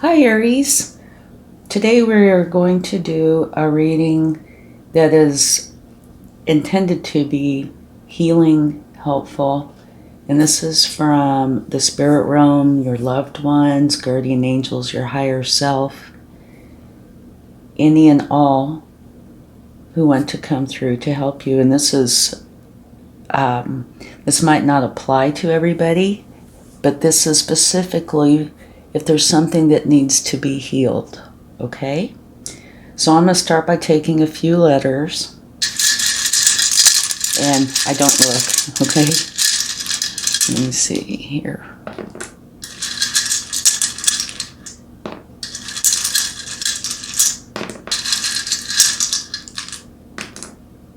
Hi Aries. Today we are going to do a reading that is intended to be healing, helpful. And this is from the spirit realm, your loved ones, guardian angels, your higher self, any and all who want to come through to help you. And this might not apply to everybody, but this is specifically if there's something that needs to be healed. Okay? So I'm going to start by taking a few letters. And I don't look, okay? Let me see here.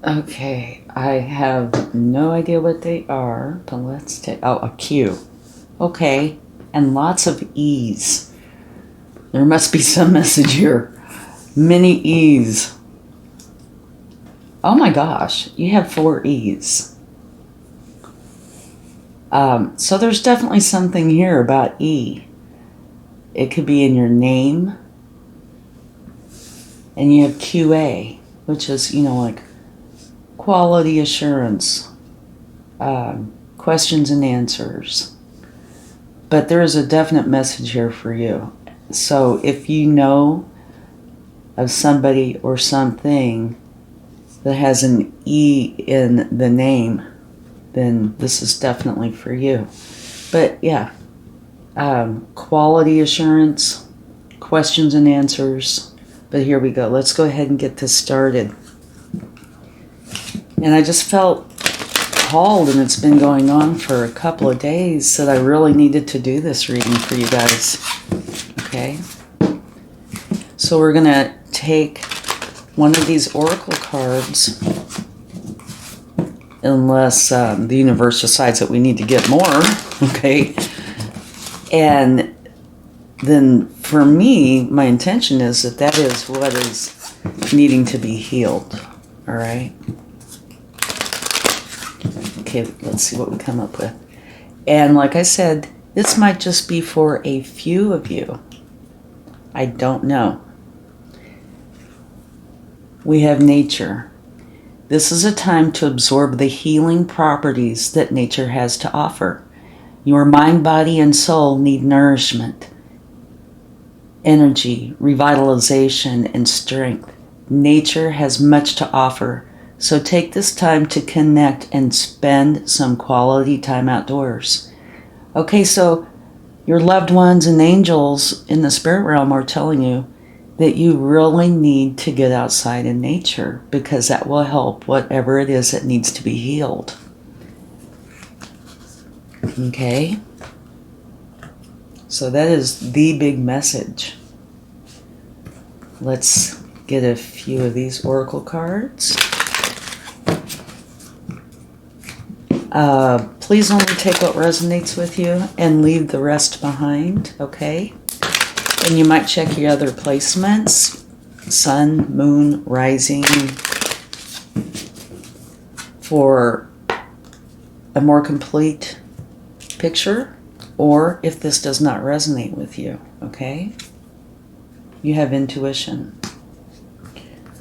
Okay, I have no idea what they are, but let's take, a Q. Okay, and lots of E's. There must be some message here. Many E's. Oh my gosh, you have 4 E's. So there's definitely something here about E. It could be in your name. And you have QA, which is, like quality assurance, questions and answers. But there is a definite message here for you. So if you know of somebody or something that has an E in the name, then this is definitely for you. But yeah, quality assurance, questions and answers. But here we go. Let's go ahead and get this started. And I just felt called, and it's been going on for a couple of days, that I really needed to do this reading for you guys. Okay? So we're going to take one of these oracle cards, unless the universe decides that we need to get more, okay? And then for me, my intention is that is what is needing to be healed, all right? Okay, let's see what we come up with. And like I said, this might just be for a few of you. I don't know. We have nature. This is a time to absorb the healing properties that nature has to offer. Your mind, body, and soul need nourishment, energy, revitalization, and strength. Nature has much to offer. So take this time to connect and spend some quality time outdoors. Okay, so your loved ones and angels in the spirit realm are telling you that you really need to get outside in nature, because that will help whatever it is that needs to be healed. Okay? So that is the big message. Let's get a few of these oracle cards. Please only take what resonates with you and leave the rest behind, okay? And you might check your other placements, sun, moon, rising, for a more complete picture, or if this does not resonate with you, okay? You have intuition.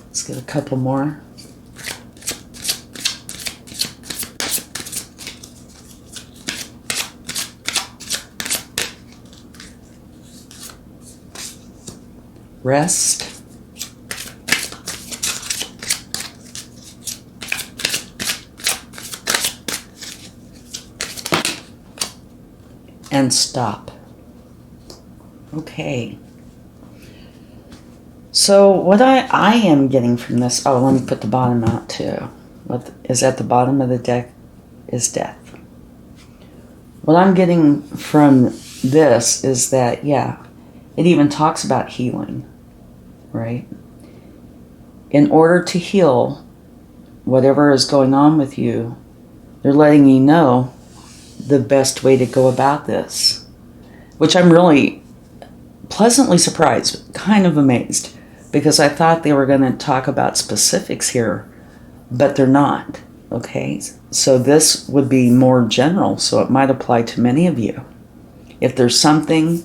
Let's get a couple more. Rest. And stop. Okay. So what I am getting from this, let me put the bottom out too. What is at the bottom of the deck is death. What I'm getting from this is that, it even talks about healing, right? In order to heal whatever is going on with you, they're letting you know the best way to go about this, which I'm really pleasantly surprised, kind of amazed, because I thought they were going to talk about specifics here, but they're not, okay? So this would be more general, so it might apply to many of you. If there's something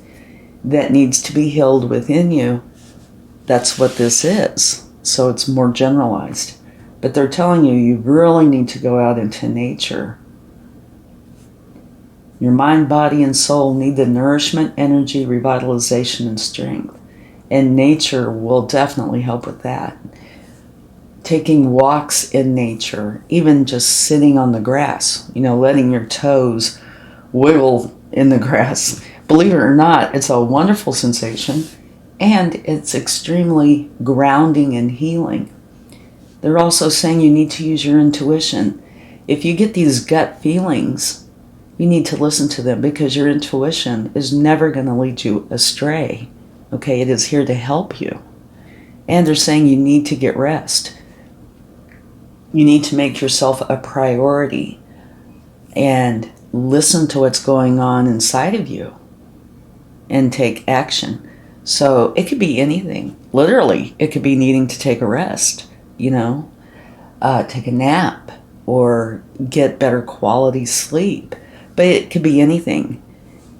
that needs to be healed within you, that's what this is. So it's more generalized. But they're telling you, you really need to go out into nature. Your mind, body, and soul need the nourishment, energy, revitalization, and strength. And nature will definitely help with that. Taking walks in nature, even just sitting on the grass, letting your toes wiggle in the grass. Believe it or not, it's a wonderful sensation, and it's extremely grounding and healing. They're also saying you need to use your intuition. If you get these gut feelings, you need to listen to them, because your intuition is never going to lead you astray. Okay, it is here to help you. And they're saying you need to get rest. You need to make yourself a priority and listen to what's going on inside of you and take action. So it could be anything. Literally, it could be needing to take a rest, take a nap or get better quality sleep. But it could be anything.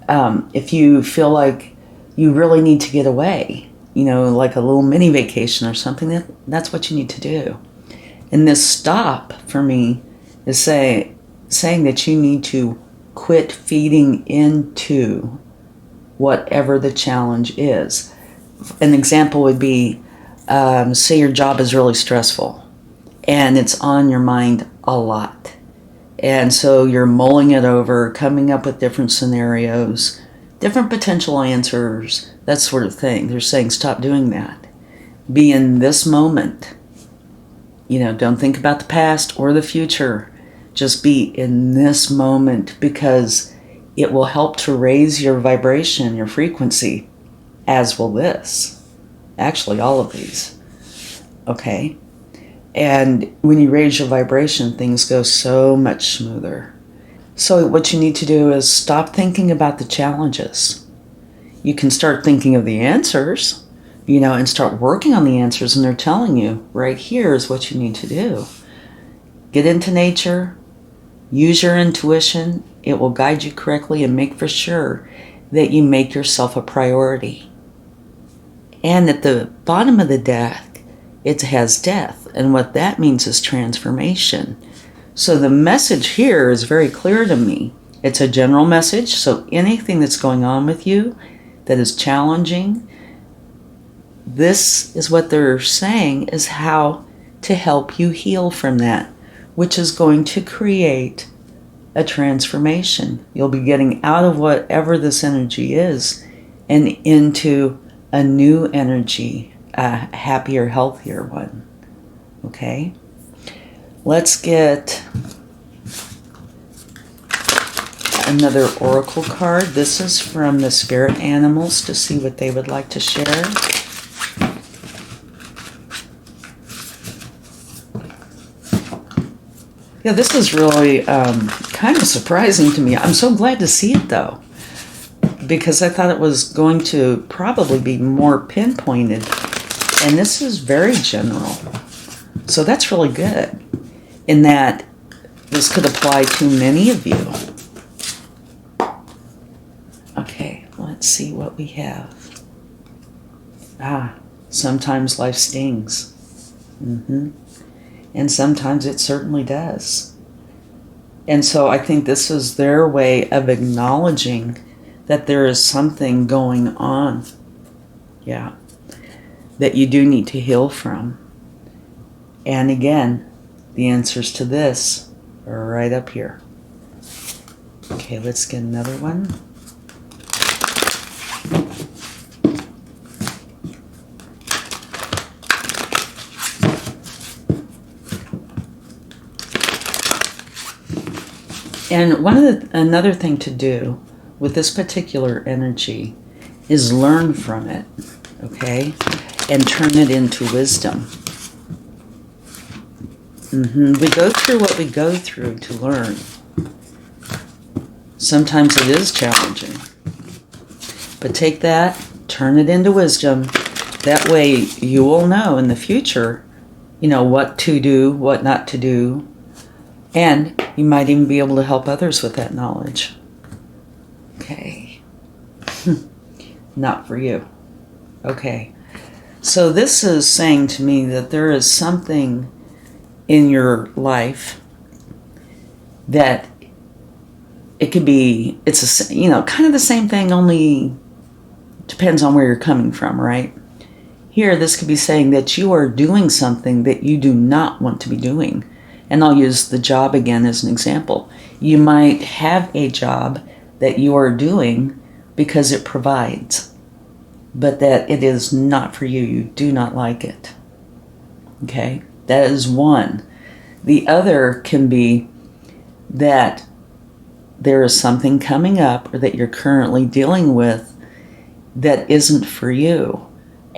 If you feel like you really need to get away, like a little mini vacation or something, that's what you need to do. And this stop, for me, is saying that you need to quit feeding into whatever the challenge is. An example would be, say your job is really stressful and it's on your mind a lot. And so you're mulling it over, coming up with different scenarios, different potential answers, that sort of thing. They're saying stop doing that. Be in this moment. Don't think about the past or the future. Just be in this moment, because it will help to raise your vibration, your frequency, as will this. Actually, all of these. Okay? And when you raise your vibration, things go so much smoother. So what you need to do is stop thinking about the challenges. You can start thinking of the answers, and start working on the answers. And they're telling you, right here is what you need to do. Get into nature. Use your intuition. It will guide you correctly, and make for sure that you make yourself a priority. And at the bottom of the deck, it has death. And what that means is transformation. So the message here is very clear to me. It's a general message. So anything that's going on with you that is challenging, this is what they're saying is how to help you heal from that, which is going to create a transformation. You'll be getting out of whatever this energy is and into a new energy, a happier, healthier one. Okay? Let's get another oracle card. This is from the spirit animals to see what they would like to share. Yeah, this is really kind of surprising to me. I'm so glad to see it, though, because I thought it was going to probably be more pinpointed. And this is very general. So that's really good, in that this could apply to many of you. Okay, let's see what we have. Sometimes life stings. And sometimes it certainly does. And so I think this is their way of acknowledging that there is something going on. Yeah. That you do need to heal from. And again, the answers to this are right up here. Okay, let's get another one. And another thing to do with this particular energy is learn from it, okay? And turn it into wisdom. We go through what we go through to learn. Sometimes it is challenging. But take that, turn it into wisdom. That way you will know in the future, what to do, what not to do. And you might even be able to help others with that knowledge. Okay. not for you. Okay. So this is saying to me that there is something in your life that it could be, it's kind of the same thing, only depends on where you're coming from, right? Here, this could be saying that you are doing something that you do not want to be doing. And I'll use the job again as an example. You might have a job that you are doing because it provides, but that it is not for you. You do not like it. Okay? That is one. The other can be that there is something coming up or that you're currently dealing with that isn't for you.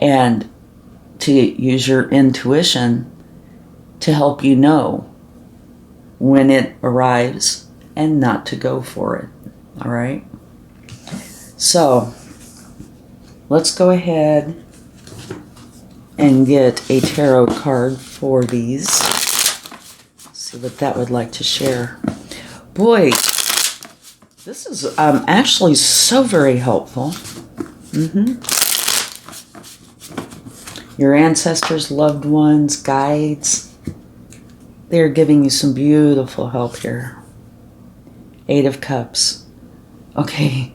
And to use your intuition to help you know when it arrives and not to go for it. All right? So let's go ahead and get a tarot card for these. See what that would like to share. Boy, this is actually so very helpful. Your ancestors, loved ones, guides, they're giving you some beautiful help here. 8 of Cups. Okay,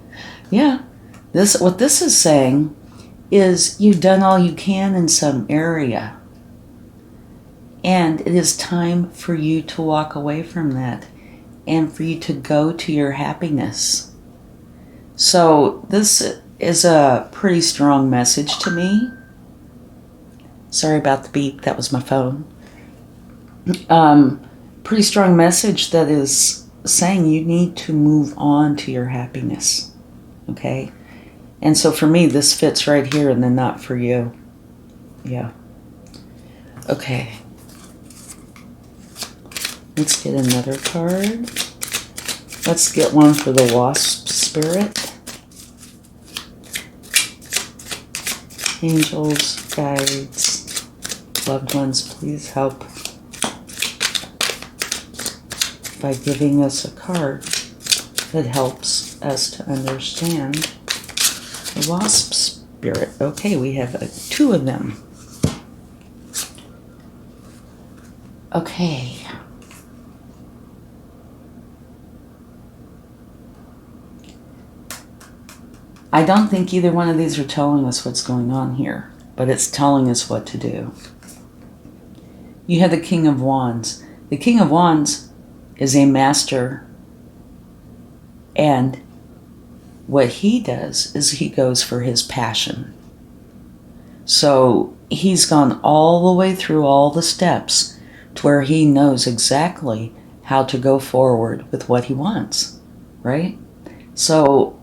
yeah. What this is saying is you've done all you can in some area. And it is time for you to walk away from that and for you to go to your happiness. So this is a pretty strong message to me. Sorry about the beep, that was my phone. Pretty strong message that is saying you need to move on to your happiness. Okay? And so for me, this fits right here in the not for you. Yeah. Okay. Let's get another card. Let's get one for the Wasp Spirit. Angels, guides, loved ones, please help by giving us a card that helps us to understand the Wasp Spirit. Okay, we have 2 of them. Okay. I don't think either one of these are telling us what's going on here, but it's telling us what to do. You have the King of Wands. The King of Wands is a master, and what he does is he goes for his passion. So he's gone all the way through all the steps to where he knows exactly how to go forward with what he wants, right? So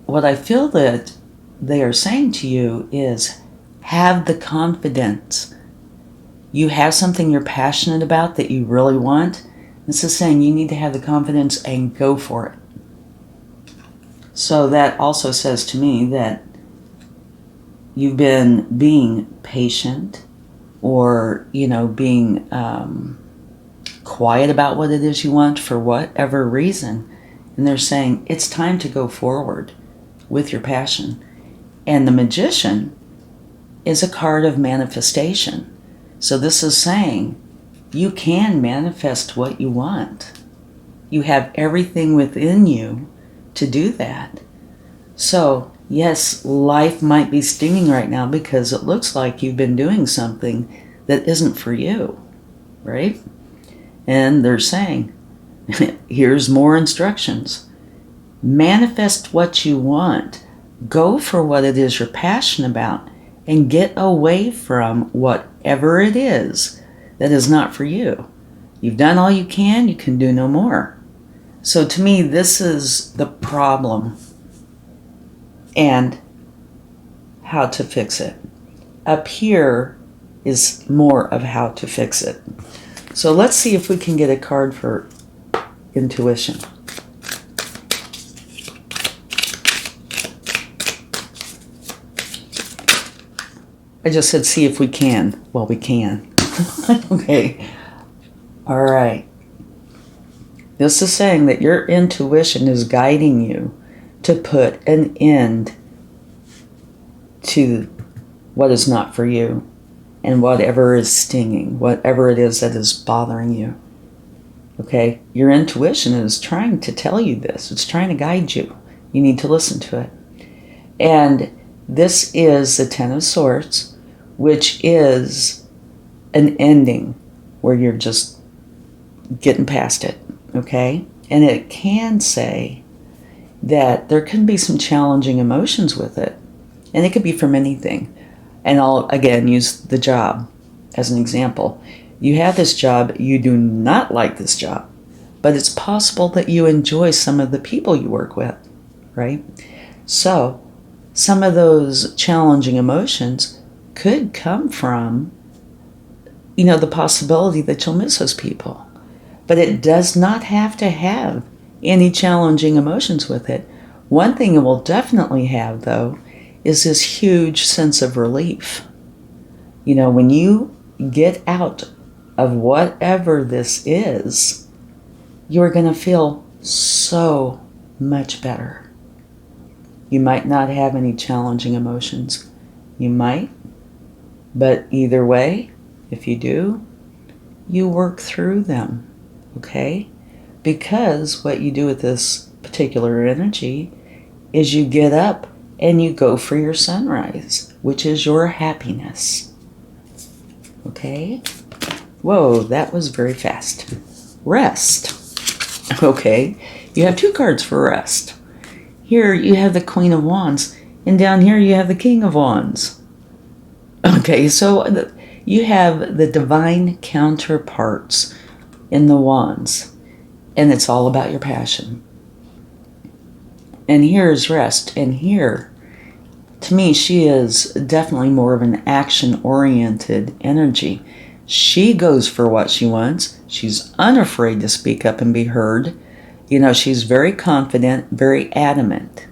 what I feel that they are saying to you is have the confidence. You have something you're passionate about that you really want. This is saying you need to have the confidence and go for it. So that also says to me that you've been being patient or, being quiet about what it is you want for whatever reason. And they're saying it's time to go forward with your passion. And the Magician is a card of manifestation. So this is saying you can manifest what you want. You have everything within you to do that. So yes, life might be stinging right now because it looks like you've been doing something that isn't for you, right? And they're saying, here's more instructions. Manifest what you want. Go for what it is you're passionate about and get away from whatever it is that is not for you. You've done all you can do no more. So to me, this is the problem and how to fix it. Up here is more of how to fix it. So let's see if we can get a card for intuition. I just said see if we can. Well, we can. Okay. All right. This is saying that your intuition is guiding you to put an end to what is not for you and whatever is stinging, whatever it is that is bothering you. Okay? Your intuition is trying to tell you this. It's trying to guide you. You need to listen to it. And this is the Ten of Swords, which is an ending where you're just getting past it. Okay? And it can say that there can be some challenging emotions with it. And it could be from anything. And I'll, again, use the job as an example. You have this job, you do not like this job, but it's possible that you enjoy some of the people you work with, right? So, some of those challenging emotions could come from, the possibility that you'll miss those people. But it does not have to have any challenging emotions with it. One thing it will definitely have, though, is this huge sense of relief. When you get out of whatever this is, you're going to feel so much better. You might not have any challenging emotions. You might, but either way, if you do, you work through them. Okay? Because what you do with this particular energy is you get up and you go for your sunrise, which is your happiness. Okay? Whoa, that was very fast. Rest. Okay? You have 2 cards for rest. Here you have the Queen of Wands, and down here you have the King of Wands. Okay, so you have the divine counterparts in the Wands, and it's all about your passion. And here's rest, and here, to me, she is definitely more of an action-oriented energy. She goes for what she wants. She's unafraid to speak up and be heard. She's very confident, very adamant.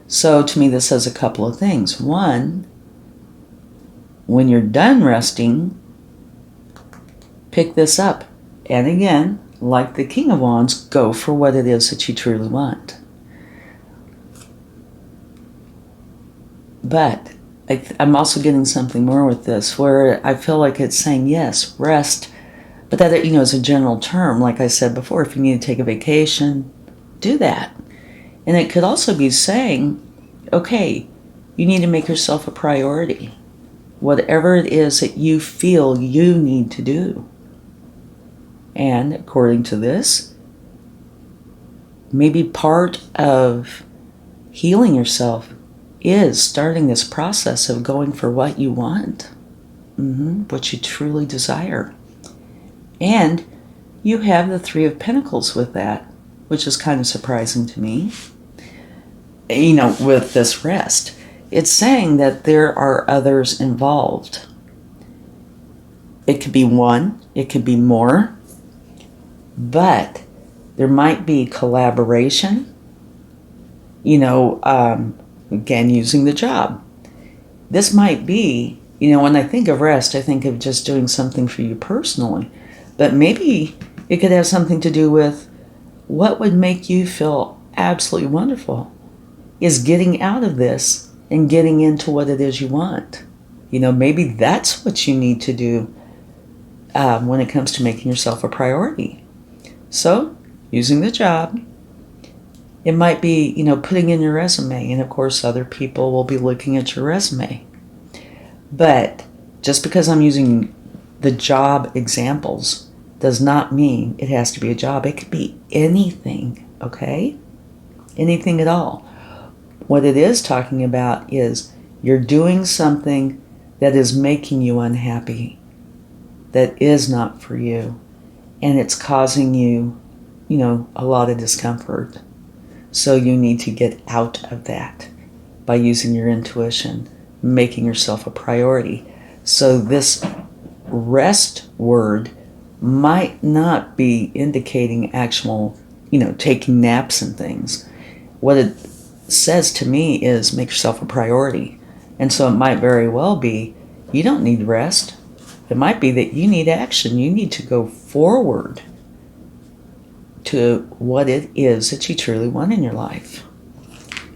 So to me, this says a couple of things. One, when you're done resting, pick this up. And again, like the King of Wands, go for what it is that you truly want. But I'm also getting something more with this, where I feel like it's saying, yes, rest, but that, is a general term. Like I said before, if you need to take a vacation, do that. And it could also be saying, okay, you need to make yourself a priority. Whatever it is that you feel you need to do. And according to this, maybe part of healing yourself is starting this process of going for what you want, what you truly desire. And you have the 3 of Pentacles with that, which is kind of surprising to me. With this rest, it's saying that there are others involved. It could be one, it could be more, but there might be collaboration, again, using the job. This might be, when I think of rest, I think of just doing something for you personally. But maybe it could have something to do with what would make you feel absolutely wonderful is getting out of this and getting into what it is you want. Maybe that's what you need to do when it comes to making yourself a priority. So, using the job, it might be, putting in your resume, and of course other people will be looking at your resume. But just because I'm using the job examples does not mean it has to be a job. It could be anything, okay? Anything at all. What it is talking about is you're doing something that is making you unhappy, that is not for you, and it's causing you, a lot of discomfort. So you need to get out of that by using your intuition, making yourself a priority. So this rest word might not be indicating actual, taking naps and things. What it says to me is make yourself a priority. And so it might very well be you don't need rest. It might be that you need action. You need to go forward to what it is that you truly want in your life.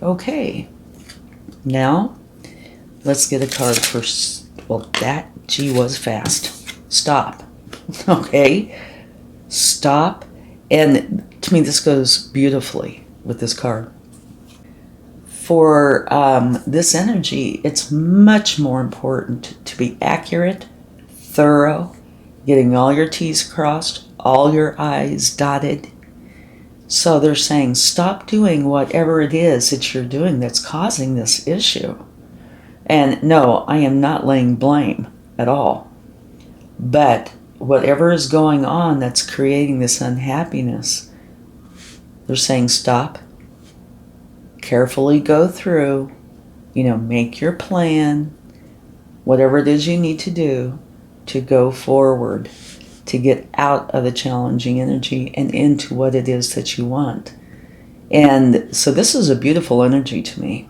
Okay. Now, Let's get a card for, well, that, gee, was fast. Stop. Okay? Stop. And to me, this goes beautifully with this card. For this energy, it's much more important to be accurate, thorough, getting all your T's crossed, all your I's dotted. So they're saying, stop doing whatever it is that you're doing that's causing this issue. And no, I am not laying blame at all. But whatever is going on that's creating this unhappiness, they're saying stop, carefully go through, make your plan, whatever it is you need to do to go forward, to get out of the challenging energy and into what it is that you want. And so this is a beautiful energy to me,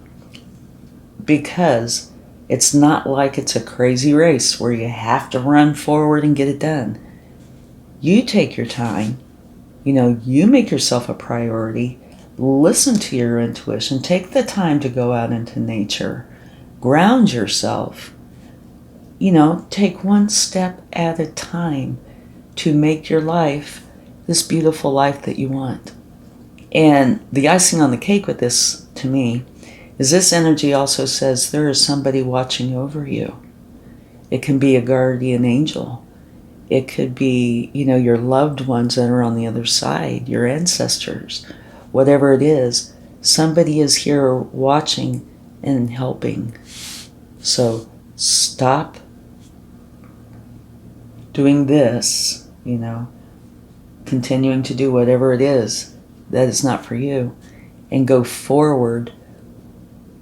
because it's not like it's a crazy race where you have to run forward and get it done. You take your time, you make yourself a priority, listen to your intuition, take the time to go out into nature, ground yourself, take one step at a time to make your life this beautiful life that you want. And the icing on the cake with this, to me, is this energy also says there is somebody watching over you. It can be a guardian angel. It could be, your loved ones that are on the other side, your ancestors, whatever it is. Somebody is here watching and helping. So stop doing this, continuing to do whatever it is that is not for you, and go forward,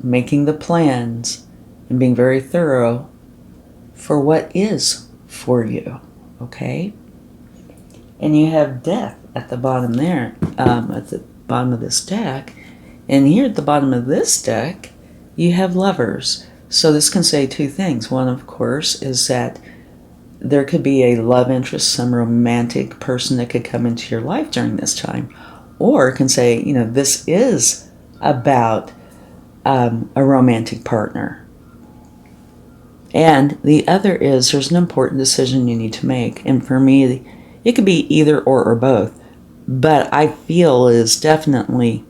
making the plans and being very thorough for what is for you, okay? And you have death at the bottom there, at the bottom of this deck. And here at the bottom of this deck, you have lovers. So this can say two things. One, of course, is that there could be a love interest, some romantic person that could come into your life during this time. Or it can say, this is about a romantic partner. And the other is there's an important decision you need to make. And for me, it could be either or both. But I feel it is definitely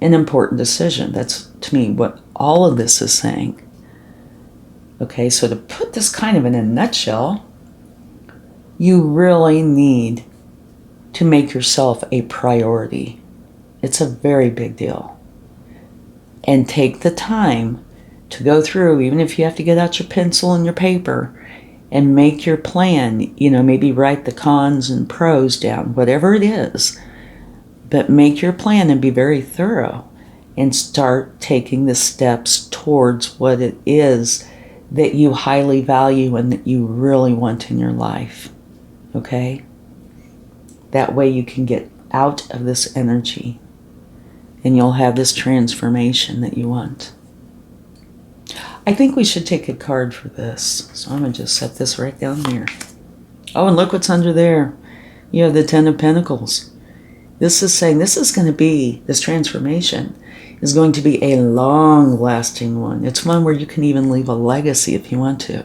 an important decision. That's, to me, what all of this is saying. Okay, so to put this kind of in a nutshell, you really need to make yourself a priority. It's a very big deal. And take the time to go through, even if you have to get out your pencil and your paper and make your plan, maybe write the cons and pros down, whatever it is. But make your plan and be very thorough and start taking the steps towards what it is that you highly value and that you really want in your life. Okay? That way you can get out of this energy and you'll have this transformation that you want. I think we should take a card for this. So I'm going to just set this right down here. Oh, and look what's under there. You have the Ten of Pentacles. This is saying this transformation is going to be a long-lasting one. It's one where you can even leave a legacy if you want to.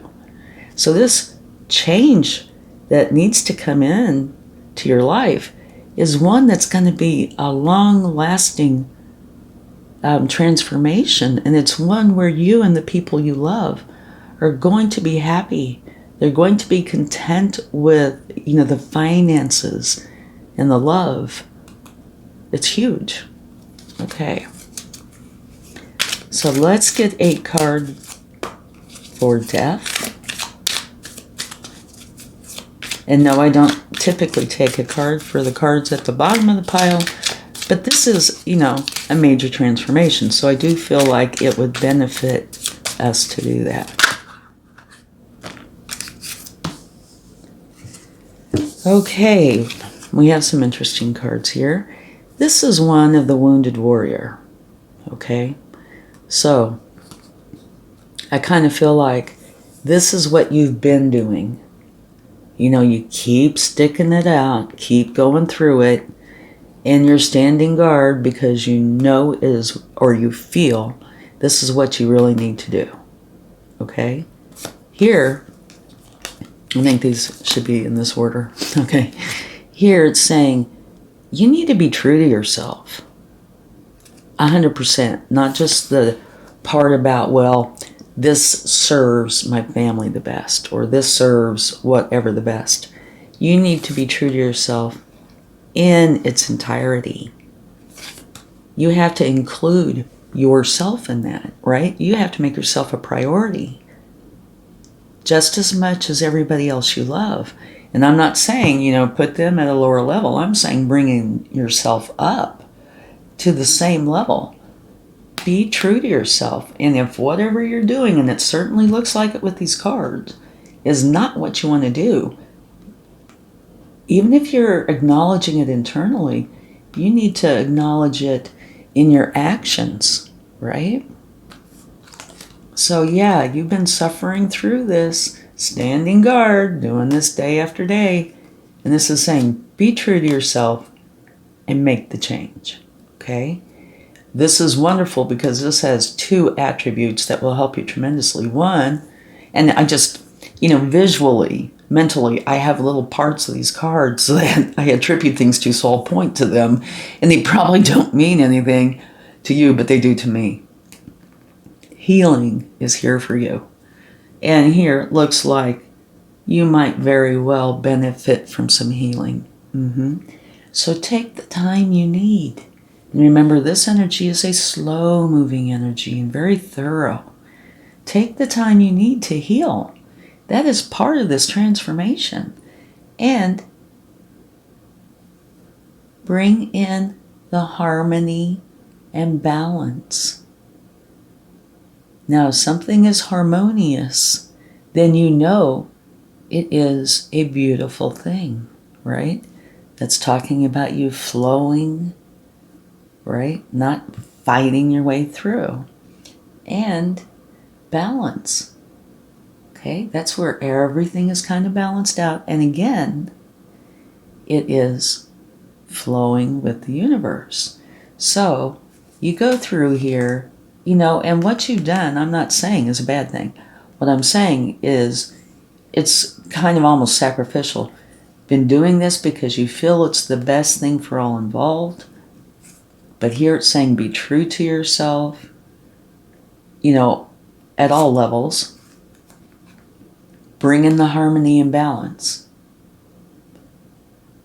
So this change that needs to come in to your life is one that's going to be a long-lasting transformation. And it's one where you and the people you love are going to be happy. They're going to be content with, the finances and the love. It's huge. Okay. So let's get a card for death. And no, I don't typically take a card for the cards at the bottom of the pile, but this is, a major transformation. So I do feel like it would benefit us to do that. Okay, we have some interesting cards here. This is one of the Wounded Warrior. Okay, so I kind of feel like this is what you've been doing. You keep sticking it out, keep going through it, and you're standing guard because you feel this is what you really need to do. okay? Here, I think these should be in this order, okay? Here it's saying, you need to be true to yourself. 100%, not just the part about, well, this serves my family the best, or this serves whatever the best. You need to be true to yourself in its entirety. You have to include yourself in that, right? You have to make yourself a priority just as much as everybody else you love. And I'm not saying, put them at a lower level. I'm saying bringing yourself up to the same level. Be true to yourself. And if whatever you're doing, and it certainly looks like it with these cards, is not what you want to do, even if you're acknowledging it internally, you need to acknowledge it in your actions, right? So yeah, you've been suffering through this, standing guard, doing this day after day. And this is saying, be true to yourself and make the change, okay? This is wonderful because this has two attributes that will help you tremendously. One, and I just, visually, mentally, I have little parts of these cards that I attribute things to, so I'll point to them. And they probably don't mean anything to you, but they do to me. Healing is here for you. And here it looks like you might very well benefit from some healing. So take the time you need. And remember, this energy is a slow-moving energy and very thorough. Take the time you need to heal. That is part of this transformation. And bring in the harmony and balance. Now, if something is harmonious, then you know it is a beautiful thing, right? That's talking about you flowing, right? Not fighting your way through. And balance. Okay, that's where everything is kind of balanced out. And again, it is flowing with the universe. So you go through here, and what you've done, I'm not saying is a bad thing. What I'm saying is it's kind of almost sacrificial. Been doing this because you feel it's the best thing for all involved. But here it's saying be true to yourself, at all levels. Bring in the harmony and balance.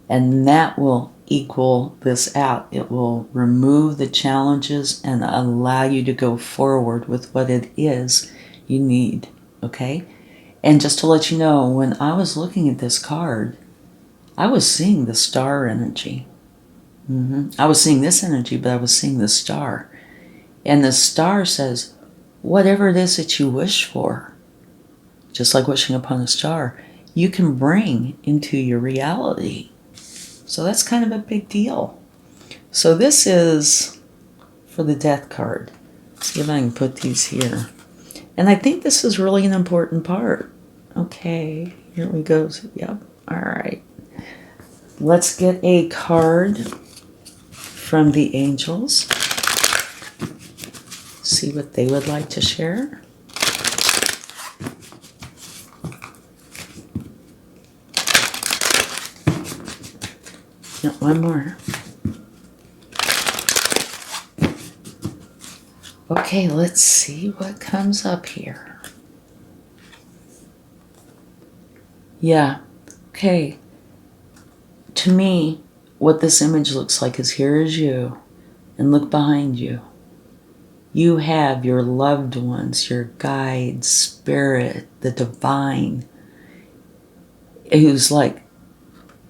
And that will equal this out. It will remove the challenges and allow you to go forward with what it is you need, okay? And just to let you know, when I was looking at this card, I was seeing the star energy. I was seeing this energy, but I was seeing the star. And the star says, whatever it is that you wish for, just like wishing upon a star, you can bring into your reality. So that's kind of a big deal. So this is for the death card. Let's see if I can put these here. And I think this is really an important part. Okay, here we go. Yep, all right. Let's get a card from the angels. See what they would like to share. No, one more. Okay, let's see what comes up here. Yeah, okay. To me, what this image looks like is here is you, and look behind you. You have your loved ones, your guides, spirit, the divine, who's like,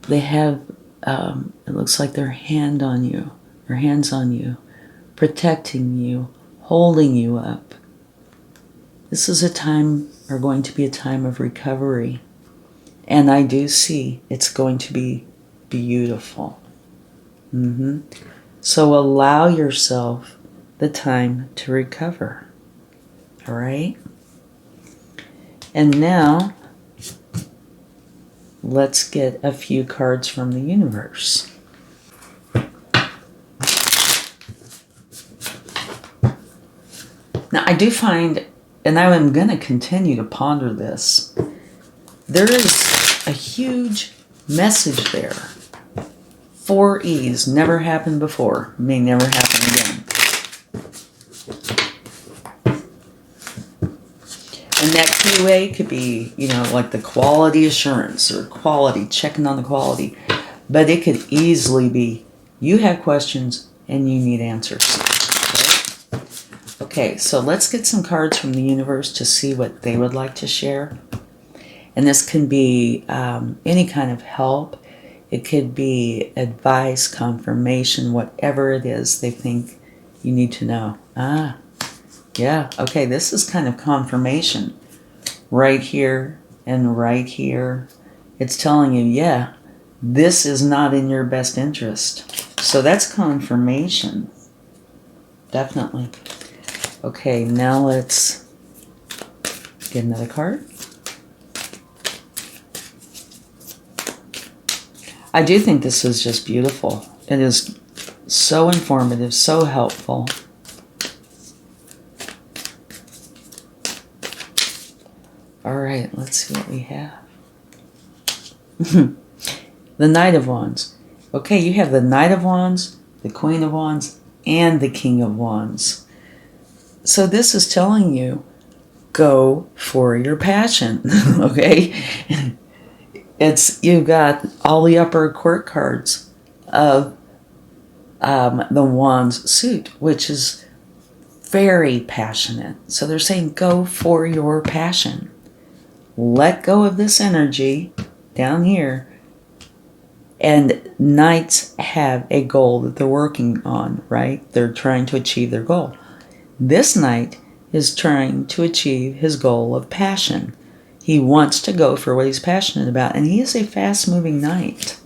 they have, it looks like their hands on you, protecting you, holding you up. This is a time, or going to be a time of recovery. And I do see it's going to be beautiful. So allow yourself the time to recover. All right? And now, let's get a few cards from the universe. Now, I do find and I am going to continue to ponder this. There is a huge message there. 4 E's, never happened before, may never happen again. And that QA could be, like the quality assurance or quality, checking on the quality. But it could easily be, you have questions and you need answers. Okay, so let's get some cards from the universe to see what they would like to share. And this can be any kind of help. It could be advice, confirmation, whatever it is they think you need to know. Yeah, okay, this is kind of confirmation. Right here and right here. It's telling you, yeah, this is not in your best interest. So that's confirmation. Definitely. Okay, now let's get another card. I do think this is just beautiful. It is so informative, so helpful. All right, let's see what we have. The Knight of Wands. Okay, you have the Knight of Wands, the Queen of Wands, and the King of Wands. So this is telling you, go for your passion, okay? You've got all the upper court cards of the Wands suit, which is very passionate. So they're saying, go for your passion. Let go of this energy down here. And knights have a goal that they're working on, right? They're trying to achieve their goal. This knight is trying to achieve his goal of passion. He wants to go for what he's passionate about, and he is a fast-moving knight.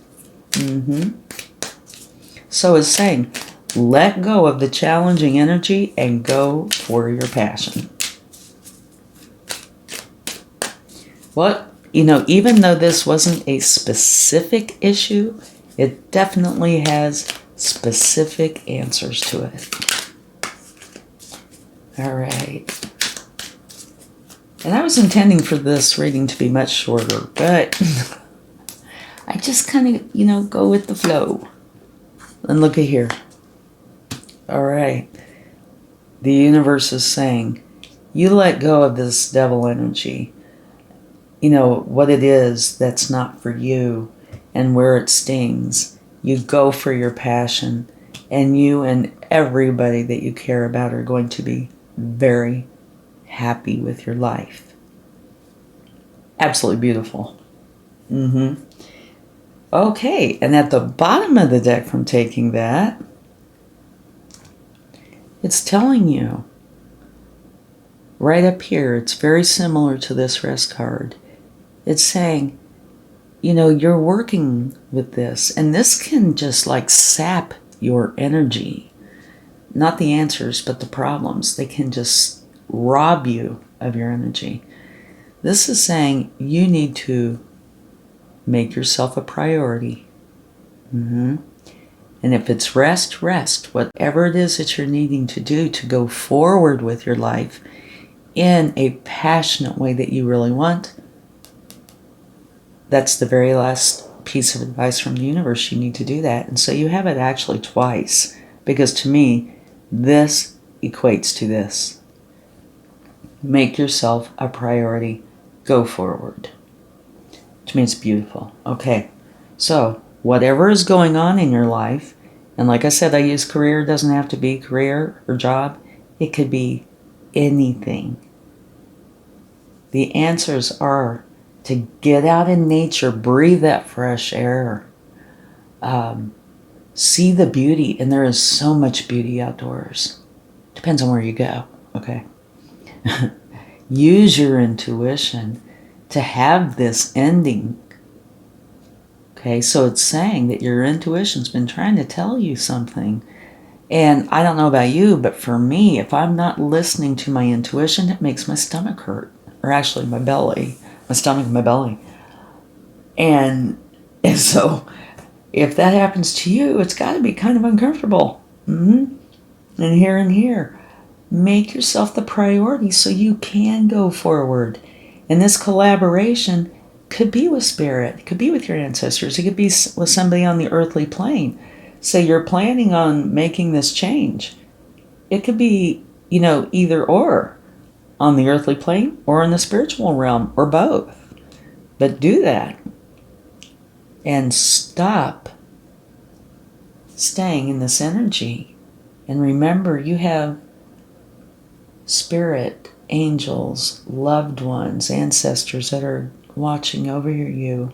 So it's saying, let go of the challenging energy and go for your passion. What? Even though this wasn't a specific issue, it definitely has specific answers to it. All right. And I was intending for this reading to be much shorter, but I just kind of, go with the flow. And look at here. All right. The universe is saying, you let go of this devil energy. What it is that's not for you and where it stings. You go for your passion, and you and everybody that you care about are going to be very happy with your life. Absolutely beautiful. Okay, and at the bottom of the deck from taking that, it's telling you, right up here, it's very similar to this rest card. It's saying, you're working with this, and this can just like sap your energy. Not the answers, but the problems. They can just rob you of your energy. This is saying you need to make yourself a priority. And if it's rest, rest. Whatever it is that you're needing to do to go forward with your life in a passionate way that you really want, that's the very last piece of advice from the universe. You need to do that. And so you have it actually twice, because to me, this equates to this. Make yourself a priority. Go forward. Which means beautiful. Okay, so whatever is going on in your life, and like I said, I use career, it doesn't have to be career or job. It could be anything. The answers are to get out in nature, breathe that fresh air, see the beauty, and there is so much beauty outdoors. Depends on where you go, okay? Use your intuition to have this ending. Okay, so it's saying that your intuition's been trying to tell you something. And I don't know about you, but for me, if I'm not listening to my intuition, it makes my stomach hurt. Or actually my belly. My stomach and my belly. And so if that happens to you, it's got to be kind of uncomfortable. And here. Make yourself the priority so you can go forward. And this collaboration could be with spirit, it could be with your ancestors, it could be with somebody on the earthly plane. Say you're planning on making this change. It could be, either or, on the earthly plane or in the spiritual realm, or both. But do that and stop staying in this energy. And remember, you have spirit, angels, loved ones, ancestors that are watching over you,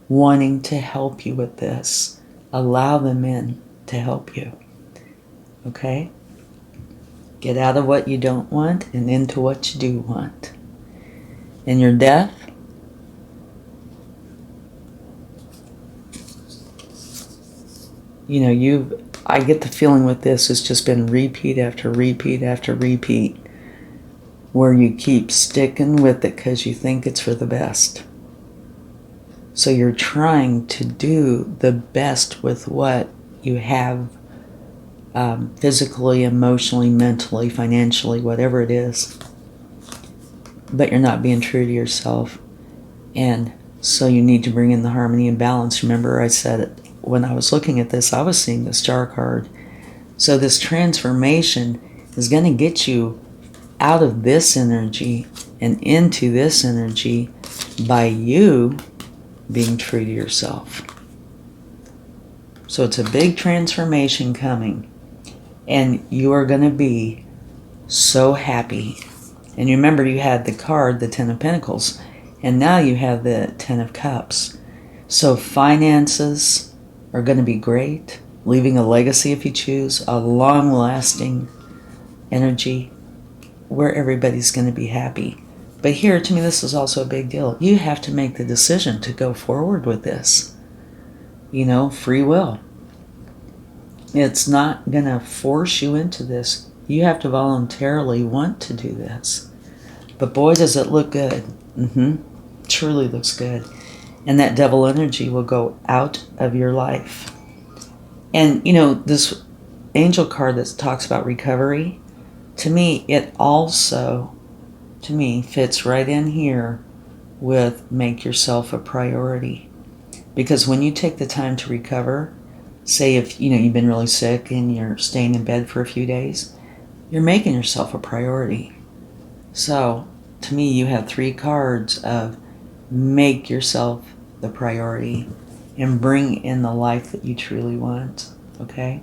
wanting to help you with this. Allow them in to help you. Okay? Get out of what you don't want and into what you do want. And your death, I get the feeling with this, it's just been repeat after repeat after repeat, where you keep sticking with it because you think it's for the best. So you're trying to do the best with what you have, physically, emotionally, mentally, financially, whatever it is. But you're not being true to yourself. And so you need to bring in the harmony and balance. Remember I said it when I was looking at this, I was seeing the star card. So this transformation is going to get you out of this energy and into this energy by you being true to yourself. So it's a big transformation coming. And you are going to be so happy. And you remember you had the card, the Ten of Pentacles. And now you have the Ten of Cups. So finances are going to be great. Leaving a legacy if you choose. A long-lasting energy where everybody's going to be happy. But here, to me, this is also a big deal. You have to make the decision to go forward with this. Free will. It's not going to force you into this. You have to voluntarily want to do this. But boy, does it look good. Truly looks good. And that devil energy will go out of your life. And, this angel card that talks about recovery, to me, it also, fits right in here with make yourself a priority. Because when you take the time to recover, say if, you've been really sick and you're staying in bed for a few days, you're making yourself a priority. So, to me, you have 3 cards of make yourself the priority and bring in the life that you truly want, okay?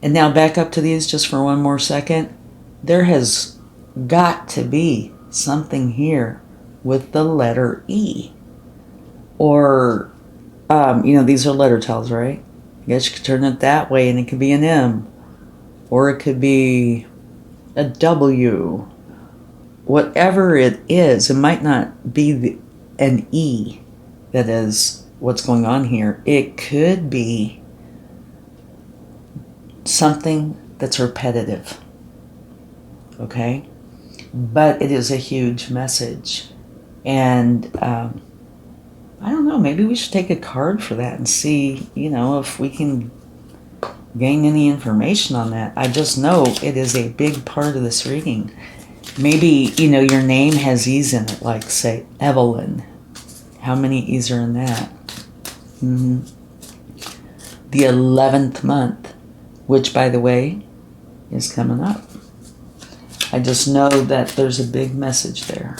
And now back up to these just for one more second. There has got to be something here with the letter E. Or, these are letter tiles, right? I guess you could turn it that way and it could be an M. Or it could be a W. Whatever it is, it might not be an E that is what's going on here. It could be something that's repetitive. Okay? But it is a huge message. And I don't know, maybe we should take a card for that and see, if we can gain any information on that. I just know it is a big part of this reading. Maybe, your name has E's in it, like, say, Evelyn. How many E's are in that? The 11th month, which, by the way, is coming up. I just know that there's a big message there.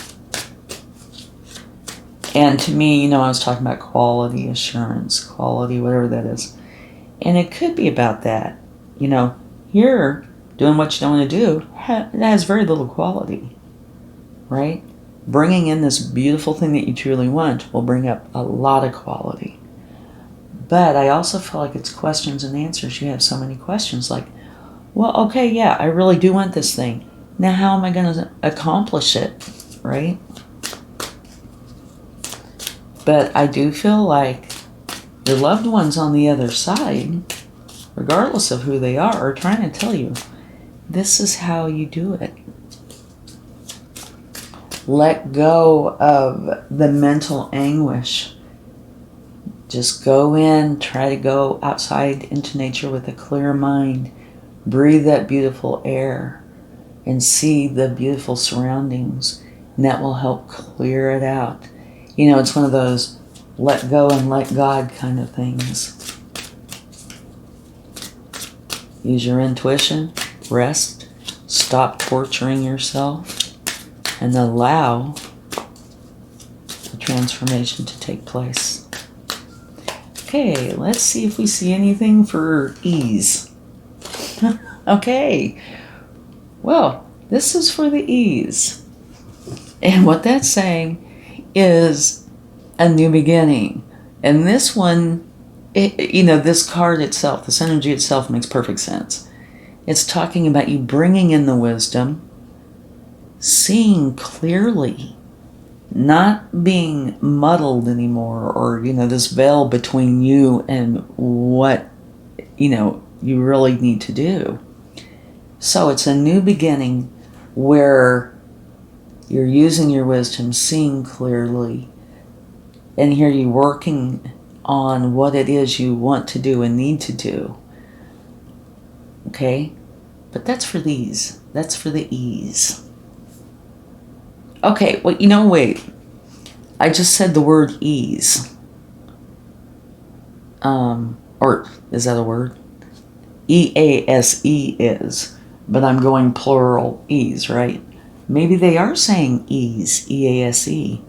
And to me, I was talking about quality assurance, quality, whatever that is. And it could be about that. Here, doing what you don't want to do, it has very little quality, right? Bringing in this beautiful thing that you truly want will bring up a lot of quality. But I also feel like it's questions and answers. You have so many questions like, well, okay, yeah, I really do want this thing. Now, how am I going to accomplish it, right? But I do feel like your loved ones on the other side, regardless of who they are trying to tell you, this is how you do it. Let go of the mental anguish. Just go in, try to go outside into nature with a clear mind. Breathe that beautiful air. and see the beautiful surroundings, and that will help clear it out. You know, it's one of those let go and let God kind of things. Use your intuition, rest, stop torturing yourself, and allow the transformation to take place. Okay, let's see if we see anything for ease. Okay, well, this is for the ease. And what that's saying is a new beginning. And this one, this card itself, this energy itself makes perfect sense. It's talking about you bringing in the wisdom, seeing clearly, not being muddled anymore, or, this veil between you and what, you really need to do. So it's a new beginning where you're using your wisdom, seeing clearly, and here you're working on what it is you want to do and need to do. Okay? But that's for these. That's for the ease. Okay, well, wait. I just said the word ease. Or is that a word? EASE is. But I'm going plural ease, right? Maybe they are saying ease, EASE,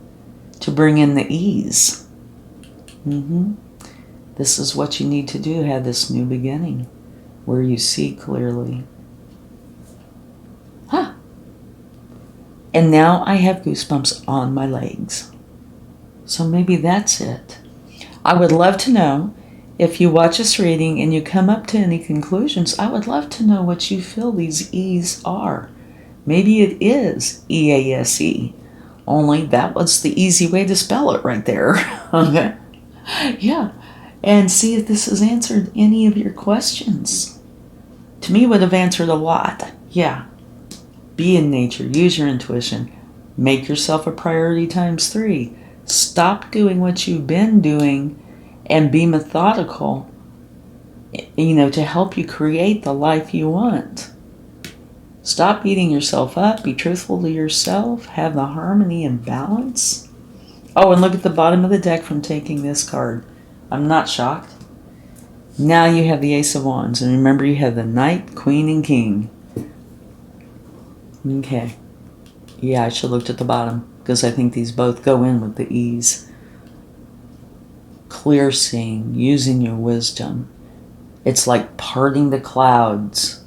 to bring in the ease. This is what you need to do, have this new beginning where you see clearly. And now I have goosebumps on my legs. So maybe that's it. I would love to know if you watch this reading and you come up to any conclusions. I would love to know what you feel these E's are. Maybe it is EASE. Only that was the easy way to spell it right there. Okay. Yeah. And see if this has answered any of your questions. To me, it would have answered a lot. Yeah. Be in nature. Use your intuition. Make yourself a priority ×3. Stop doing what you've been doing and be methodical, to help you create the life you want. Stop beating yourself up. Be truthful to yourself. Have the harmony and balance. Oh, and look at the bottom of the deck from taking this card. I'm not shocked. Now you have the Ace of Wands. And remember, you have the Knight, Queen, and King. Okay. Yeah, I should have looked at the bottom, because I think these both go in with the ease. Clear seeing, using your wisdom. It's like parting the clouds.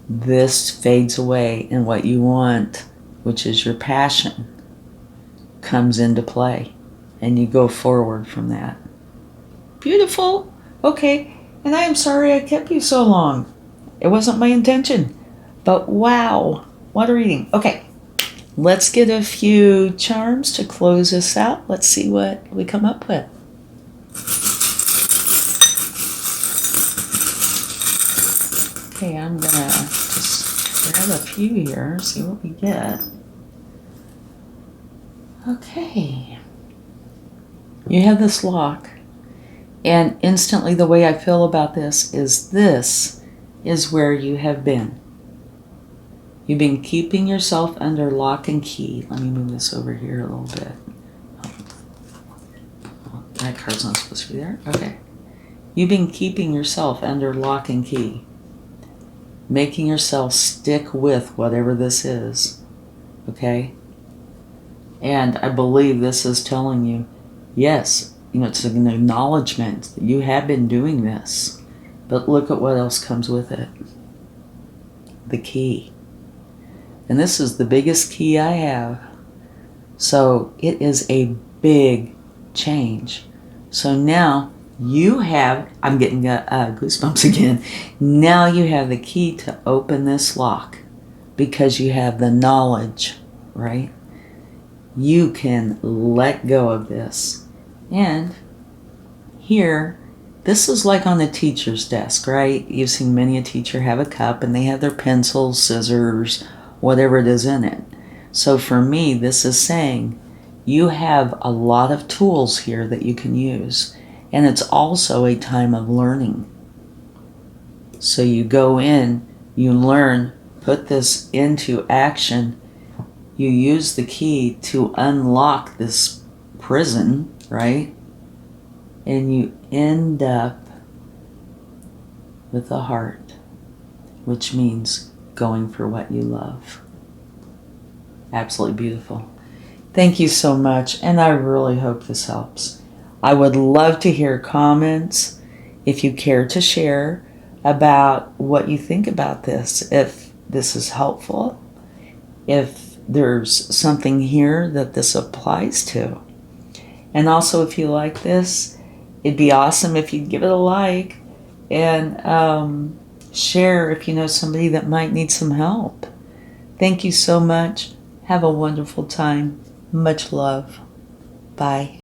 This fades away, and what you want, which is your passion, comes into play, and you go forward from that. Beautiful. Okay, and I am sorry I kept you so long. It wasn't my intention, but wow, what a reading. Okay, let's get a few charms to close this out. Let's see what we come up with. Okay, I'm gonna just grab a few here, see what we get. Okay. You have this lock, and instantly the way I feel about this is where you have been. You've been keeping yourself under lock and key. Let me move this over here a little bit. Oh, that card's not supposed to be there. Okay. You've been keeping yourself under lock and key. Making yourself stick with whatever this is. Okay? And I believe this is telling you, yes, it's an acknowledgement that you have been doing this. But look at what else comes with it. The key. And this is the biggest key I have. So it is a big change. So now you have, I'm getting goosebumps again. Now you have the key to open this lock because you have the knowledge, right? You can let go of this. And here, this is like on the teacher's desk, right? You've seen many a teacher have a cup and they have their pencils, scissors, whatever it is in it. So for me, this is saying you have a lot of tools here that you can use. And it's also a time of learning. So you go in, you learn put this into action, you use the key to unlock this prison, right? And you end up with a heart, which means going for what you love. Absolutely beautiful. Thank you so much, and I really hope this helps. I would love to hear comments if you care to share about what you think about this, if this is helpful, if there's something here that this applies to. And also, if you like this, it'd be awesome if you'd give it a like and share if you know somebody that might need some help. Thank you so much. Have a wonderful time. Much love. Bye.